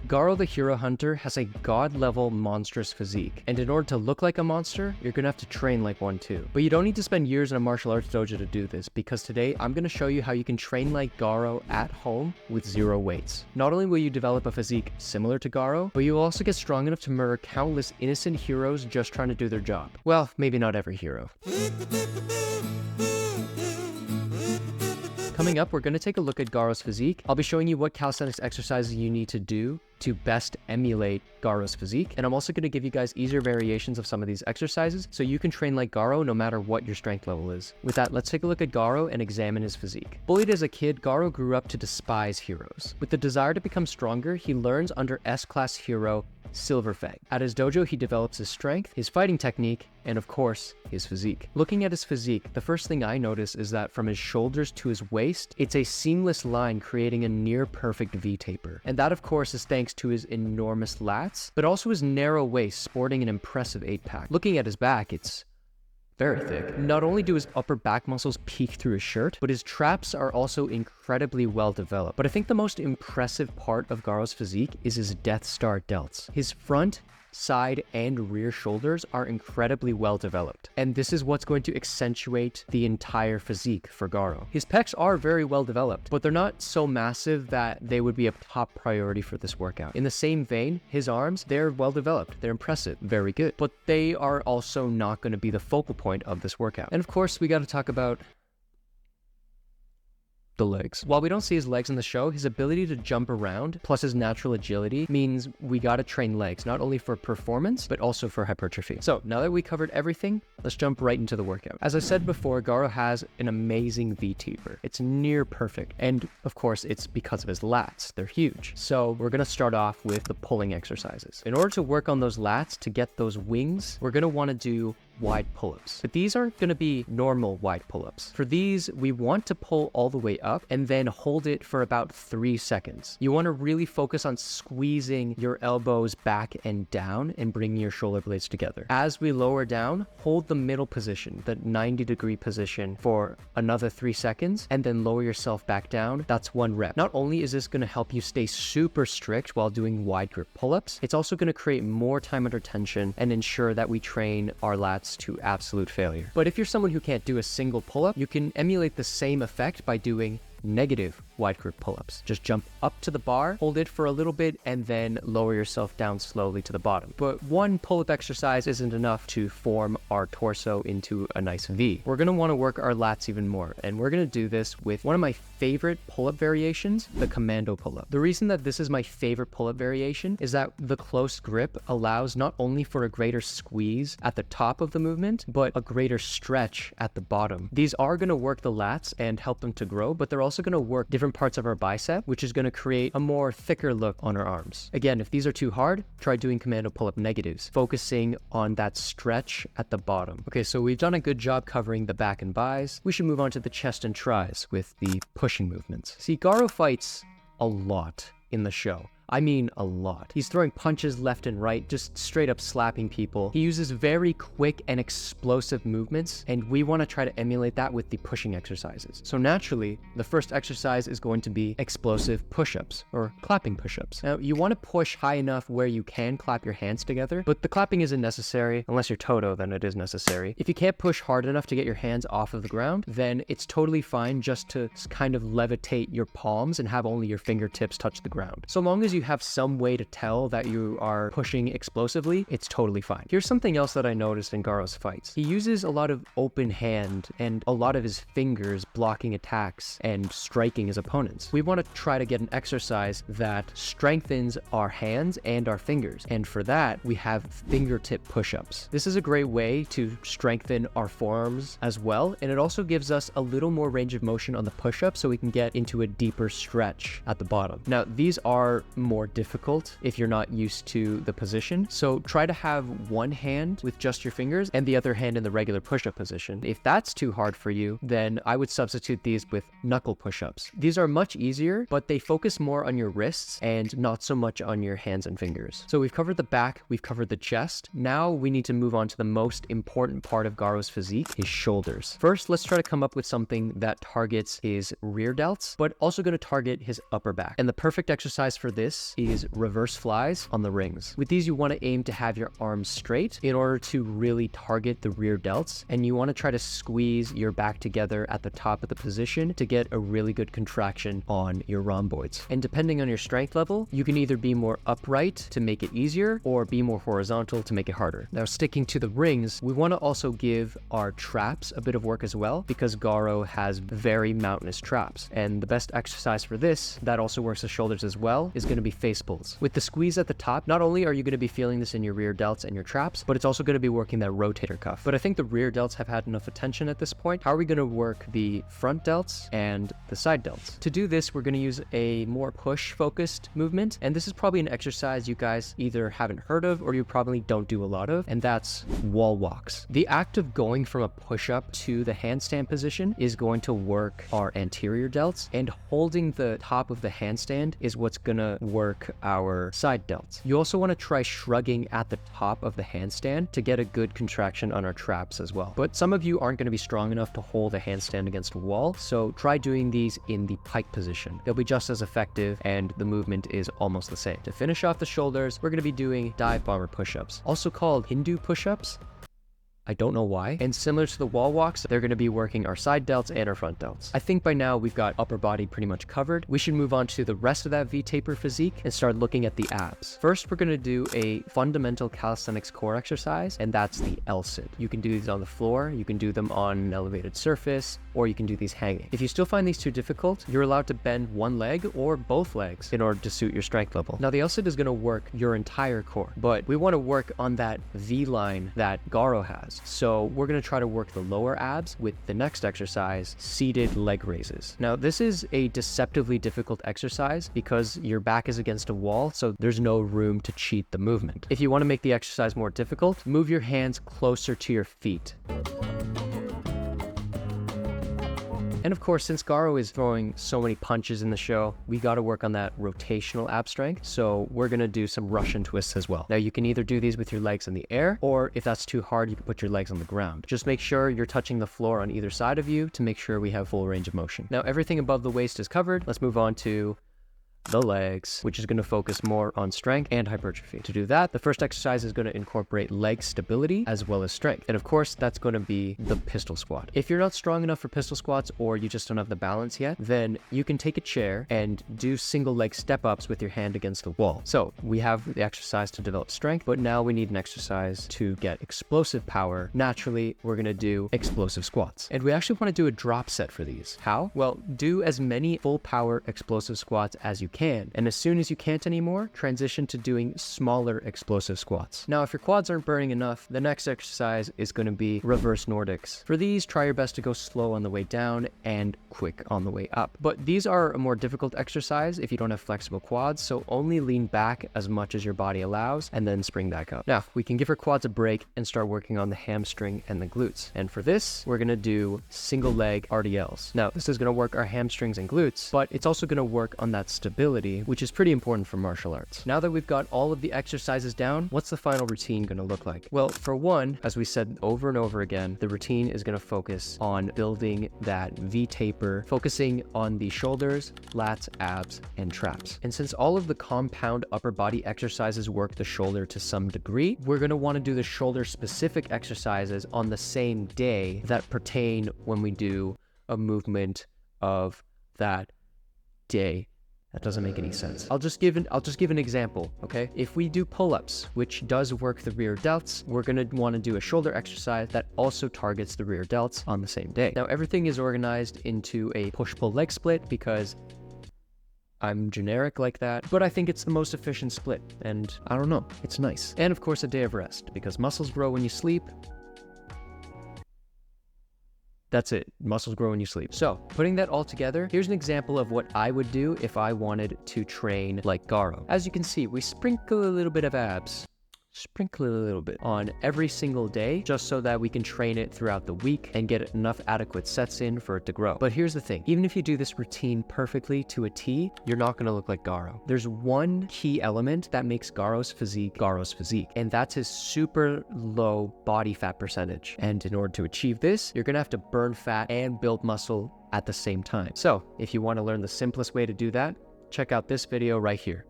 Garou the Hero Hunter has a god-level monstrous physique, and in order to look like a monster, you're gonna have to train like one too. But you don't need to spend years in a martial arts dojo to do this, because today I'm gonna show you how you can train like Garou at home with zero weights. Not only will you develop a physique similar to Garou, but you'll also get strong enough to murder countless innocent heroes just trying to do their job. Well, maybe not every hero. Coming up, we're going to take a look at Garou's physique. I'll be showing you what calisthenics exercises you need to do to best emulate Garou's physique. And I'm also going to give you guys easier variations of some of these exercises so you can train like Garou no matter what your strength level is. With that, let's take a look at Garou and examine his physique. Bullied as a kid, Garou grew up to despise heroes. With the desire to become stronger, he learns under S-class hero Silverfang. At his dojo, he develops his strength, his fighting technique, and of course, his physique. Looking at his physique, the first thing I notice is that from his shoulders to his waist, it's a seamless line creating a near perfect V-taper. And that of course is thanks to his enormous lats, but also his narrow waist sporting an impressive 8-pack. Looking at his back, it's very thick. Not only do his upper back muscles peek through his shirt, but his traps are also incredibly well developed. But I think the most impressive part of Garou's physique is his Death Star delts. His front, side, and rear shoulders are incredibly well developed, and this is what's going to accentuate the entire physique for Garou. His pecs are very well developed, but they're not so massive that they would be a top priority for this workout. In the same vein, his arms, they're well developed, they're impressive, very good, but they are also not going to be the focal point of this workout. And of course, we got to talk about the legs. While we don't see his legs in the show, his ability to jump around plus his natural agility means we gotta train legs, not only for performance, but also for hypertrophy. So now that we covered everything, let's jump right into the workout. As I said before, Garou has an amazing V-taper. It's near perfect. And of course, it's because of his lats. They're huge. So we're gonna start off with the pulling exercises. In order to work on those lats, to get those wings, we're gonna wanna do wide pull-ups. But these aren't going to be normal wide pull-ups. For these, we want to pull all the way up and then hold it for about 3 seconds. You want to really focus on squeezing your elbows back and down and bringing your shoulder blades together. As we lower down, hold the middle position, the 90-degree position, for another 3 seconds, and then lower yourself back down. That's 1 rep. Not only is this going to help you stay super strict while doing wide grip pull-ups, it's also going to create more time under tension and ensure that we train our lats to absolute failure. But if you're someone who can't do a single pull-up, you can emulate the same effect by doing negative wide grip pull-ups. Just jump up to the bar, hold it for a little bit, and then lower yourself down slowly to the bottom. But one pull-up exercise isn't enough to form our torso into a nice V. We're gonna wanna work our lats even more, and we're gonna do this with one of my favorite pull-up variations, the commando pull-up. The reason that this is my favorite pull-up variation is that the close grip allows not only for a greater squeeze at the top of the movement, but a greater stretch at the bottom. These are gonna work the lats and help them to grow, but they're also going to work different parts of our bicep, which is going to create a more thicker look on our arms. Again, if these are too hard, try doing commando pull-up negatives, focusing on that stretch at the bottom. Okay, so we've done a good job covering the back and bis. We should move on to the chest and tris with the pushing movements. See, Garou fights a lot in the show. I mean a lot. He's throwing punches left and right, just straight up slapping people. He uses very quick and explosive movements, and we want to try to emulate that with the pushing exercises. So naturally, the first exercise is going to be explosive push-ups, or clapping push-ups. Now, you want to push high enough where you can clap your hands together, but the clapping isn't necessary. Unless you're Toto, then it is necessary. If you can't push hard enough to get your hands off of the ground, then it's totally fine just to kind of levitate your palms and have only your fingertips touch the ground. So long as you have some way to tell that you are pushing explosively, it's totally fine. Here's something else that I noticed in Garou's fights. He uses a lot of open hand and a lot of his fingers blocking attacks and striking his opponents. We want to try to get an exercise that strengthens our hands and our fingers. And for that, we have fingertip push-ups. This is a great way to strengthen our forearms as well. And it also gives us a little more range of motion on the push-up so we can get into a deeper stretch at the bottom. Now, these are more difficult if you're not used to the position. So try to have one hand with just your fingers and the other hand in the regular push-up position. If that's too hard for you, then I would substitute these with knuckle push-ups. These are much easier, but they focus more on your wrists and not so much on your hands and fingers. So we've covered the back, we've covered the chest. Now we need to move on to the most important part of Garou's physique, his shoulders. First, let's try to come up with something that targets his rear delts, but also going to target his upper back. And the perfect exercise for this this is reverse flies on the rings. With these, you want to aim to have your arms straight in order to really target the rear delts, and you want to try to squeeze your back together at the top of the position to get a really good contraction on your rhomboids. And depending on your strength level, you can either be more upright to make it easier or be more horizontal to make it harder. Now, sticking to the rings, we want to also give our traps a bit of work as well, because Garou has very mountainous traps. And the best exercise for this, that also works the shoulders as well, is going to be face pulls. With the squeeze at the top, not only are you going to be feeling this in your rear delts and your traps, but it's also going to be working that rotator cuff. But I think the rear delts have had enough attention at this point. How are we going to work the front delts and the side delts? To do this, we're going to use a more push-focused movement, and this is probably an exercise you guys either haven't heard of or you probably don't do a lot of, and that's wall walks. The act of going from a push-up to the handstand position is going to work our anterior delts, and holding the top of the handstand is what's going to work our side delts. You also want to try shrugging at the top of the handstand to get a good contraction on our traps as well. But some of you aren't going to be strong enough to hold a handstand against a wall, so try doing these in the pike position. They'll be just as effective and the movement is almost the same. To finish off the shoulders, we're going to be doing dive bomber push-ups, also called Hindu push-ups. I don't know why. And similar to the wall walks, they're going to be working our side delts and our front delts. I think by now we've got upper body pretty much covered. We should move on to the rest of that V-taper physique and start looking at the abs. First, we're going to do a fundamental calisthenics core exercise, and that's the L-sit. You can do these on the floor, you can do them on an elevated surface, or you can do these hanging. If you still find these too difficult, you're allowed to bend one leg or both legs in order to suit your strength level. Now, the L-sit is going to work your entire core, but we want to work on that V-line that Garou has. So we're going to try to work the lower abs with the next exercise, seated leg raises. Now, this is a deceptively difficult exercise because your back is against a wall, so there's no room to cheat the movement. If you want to make the exercise more difficult, move your hands closer to your feet. And of course, since Garou is throwing so many punches in the show, we got to work on that rotational ab strength. So we're going to do some Russian twists as well. Now, you can either do these with your legs in the air, or if that's too hard, you can put your legs on the ground. Just make sure you're touching the floor on either side of you to make sure we have full range of motion. Now, everything above the waist is covered. Let's move on to the legs, which is going to focus more on strength and hypertrophy. To do that, the first exercise is going to incorporate leg stability as well as strength. And of course, that's going to be the pistol squat. If you're not strong enough for pistol squats, or you just don't have the balance yet, then you can take a chair and do single leg step ups with your hand against the wall. So we have the exercise to develop strength, but now we need an exercise to get explosive power. Naturally, we're going to do explosive squats. And we actually want to do a drop set for these. How? Well, do as many full power explosive squats as you can, and as soon as you can't anymore, transition to doing smaller explosive squats. Now, if your quads aren't burning enough, the next exercise is going to be reverse Nordics. For these, try your best to go slow on the way down and quick on the way up. But these are a more difficult exercise if you don't have flexible quads, so only lean back as much as your body allows and then spring back up. Now, we can give our quads a break and start working on the hamstring and the glutes. And for this, we're going to do single leg RDLs. Now, this is going to work our hamstrings and glutes, but it's also going to work on that stability, which is pretty important for martial arts. Now that we've got all of the exercises down, what's the final routine going to look like? Well, for one, as we said over and over again, the routine is going to focus on building that V-taper, focusing on the shoulders, lats, abs, and traps. And since all of the compound upper body exercises work the shoulder to some degree, we're going to want to do the shoulder specific exercises on the same day that pertain when we do a movement of that day. That doesn't make any sense. I'll just give an example, okay? If we do pull-ups, which does work the rear delts, we're gonna want to do a shoulder exercise that also targets the rear delts on the same day. Now, everything is organized into a push-pull leg split because I'm generic like that, but I think it's the most efficient split, and I don't know, it's nice. And of course, a day of rest, because muscles grow when you sleep. That's it. Muscles grow when you sleep. So, putting that all together, here's an example of what I would do if I wanted to train like Garou. As you can see, we sprinkle a little bit of abs. Sprinkle it a little bit on every single day, just so that we can train it throughout the week and get enough adequate sets in for it to grow. But here's the thing, even if you do this routine perfectly to a T, you're not gonna look like Garou. There's one key element that makes Garou's physique, and that's his super low body fat percentage. And in order to achieve this, you're gonna have to burn fat and build muscle at the same time. So if you wanna learn the simplest way to do that, check out this video right here.